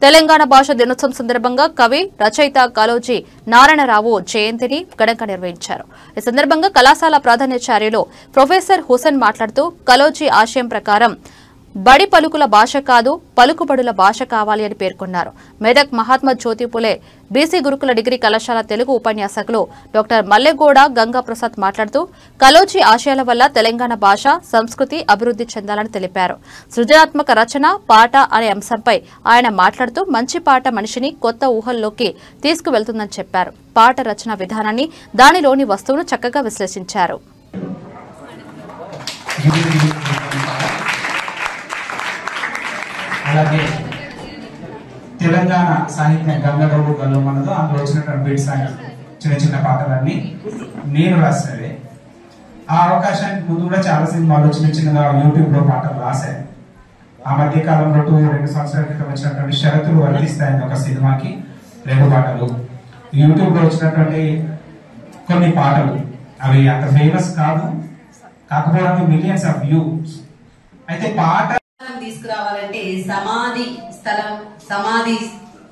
తెలంగాణ భాష దినోత్సవం సందర్భంగా కవి రచయిత కాళోజీ నారాయణరావు జయంతిని ఘనంగా నిర్వహించారు. ఈ సందర్భంగా కళాశాల ప్రాధాన్యాచార్యులు ప్రొఫెసర్ హుసేన్ మాట్లాడుతూ కాళోజీ ఆశయం ప్రకారం బడి పలుకుల భాష కాదు పలుకుబడుల భాష కావాలి అని పేర్కొన్నారు. మెదక్ మహాత్మా జ్యోతిపులే బీసీ గురుకుల డిగ్రీ కళాశాల తెలుగు ఉపన్యాసకులు డాక్టర్ మల్లెగౌడ గంగాప్రసాద్ మాట్లాడుతూ కాళోజీ ఆశయాల వల్ల తెలంగాణ భాష సంస్కృతి అభివృద్ధి చెందాలని తెలిపారు. సృజనాత్మక రచన పాట అనే అంశంపై ఆయన మాట్లాడుతూ మంచి పాట మనిషిని కొత్త ఊహల్లోకి తీసుకువెళ్తుందని చెప్పారు. పాట రచన విధానాన్ని దానిలోని వస్తువును చక్కగా విశ్లేషించారు. అలాగే తెలంగాణ సాహిత్యం గంగగౌడు గల్లు మనదో అందులో వచ్చినటువంటి బీట్స్ చిన్న చిన్న పాటలన్నీ నేను రాసేవే. ఆ అవకాశానికి ముందు కూడా చాలా సినిమాలు చిన్న చిన్నగా యూట్యూబ్ లో పాటలు రాశాను. ఆ మధ్య కాలంలో 2 సంవత్సరాల క్రితం వచ్చినటువంటి షరతులు వర్తిస్తాయని ఒక సినిమాకి 2 పాటలు, యూట్యూబ్ లో వచ్చినటువంటి కొన్ని పాటలు అవి అంత ఫేమస్ కాదు, కాకపోవడానికి మిలియన్స్ ఆఫ్ వ్యూస్. అయితే పాట తీసుకురావాలంటే సమాధి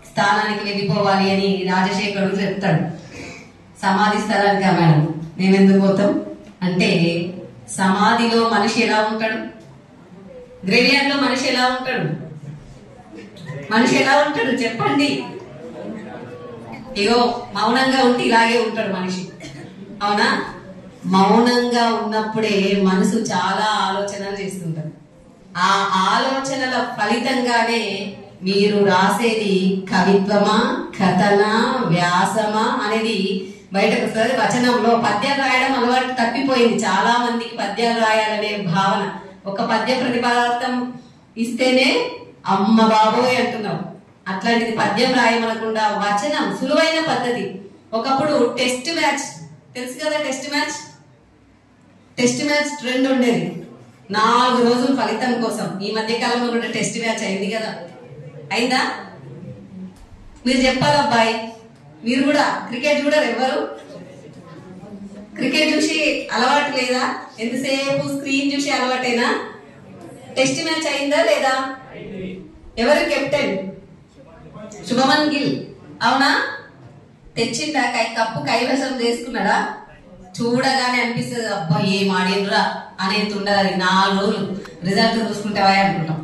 స్థానానికి వెళ్ళిపోవాలి అని రాజశేఖరుడు చెప్తాడు. సమాధి స్థలానికి మేడం మేమెందుకు పోతాం అంటే, సమాధిలో మనిషి ఎలా ఉంటాడు, గ్రేవియార్డ్ లో మనిషి ఎలా ఉంటాడు, మనిషి ఎలా ఉంటాడు చెప్పండి. ఇగో మౌనంగా ఉంటే ఇలాగే ఉంటాడు మనిషి, అవునా? మౌనంగా ఉన్నప్పుడే మనసు చాలా ఆలోచనలు చేస్తుంటారు. ఆ ఆలోచనల ఫలితంగానే మీరు రాసేది కవిత్వమా కథనా వ్యాసమా అనేది బయటకు వస్తుంది. వచనంలో పద్యాలు రాయడం అలవాటు తప్పిపోయింది చాలా మందికి. పద్యాలు రాయాలనే భావన, ఒక పద్య ప్రతిపాదం ఇస్తేనే అమ్మ బాబోయ్ అంటున్నాం. అట్లాంటిది పద్యం రాయమనకుండా వచనం సులువైన పద్ధతి. ఒకప్పుడు టెస్ట్ మ్యాచ్ తెలుసు కదా, టెస్ట్ మ్యాచ్ ట్రెండ్ ఉండేది. 4 రోజులు ఫలితం కోసం. ఈ మధ్య కాలంలో కూడా టెస్ట్ మ్యాచ్ అయింది కదా, అయిందా? మీరు చెప్పాలి అబ్బాయి, మీరు కూడా క్రికెట్ చూడరు ఎవరు? క్రికెట్ చూసి అలవాటు లేదా? ఎంతసేపు స్క్రీన్ చూసి అలవాటేనా? టెస్ట్ మ్యాచ్ అయిందా లేదా? ఎవరు కెప్టెన్? శుభమన్ గిల్, అవునా? తెచ్చిందా కప్పు కైవసం చేసుకున్నాడా? చూడగానే అనిపిస్తుంది అబ్బా ఏం ఆడినరా అనేది ఉండదు. 4 రోజులు రిజల్ట్ చూసుకుంటావా అనుకుంటాం.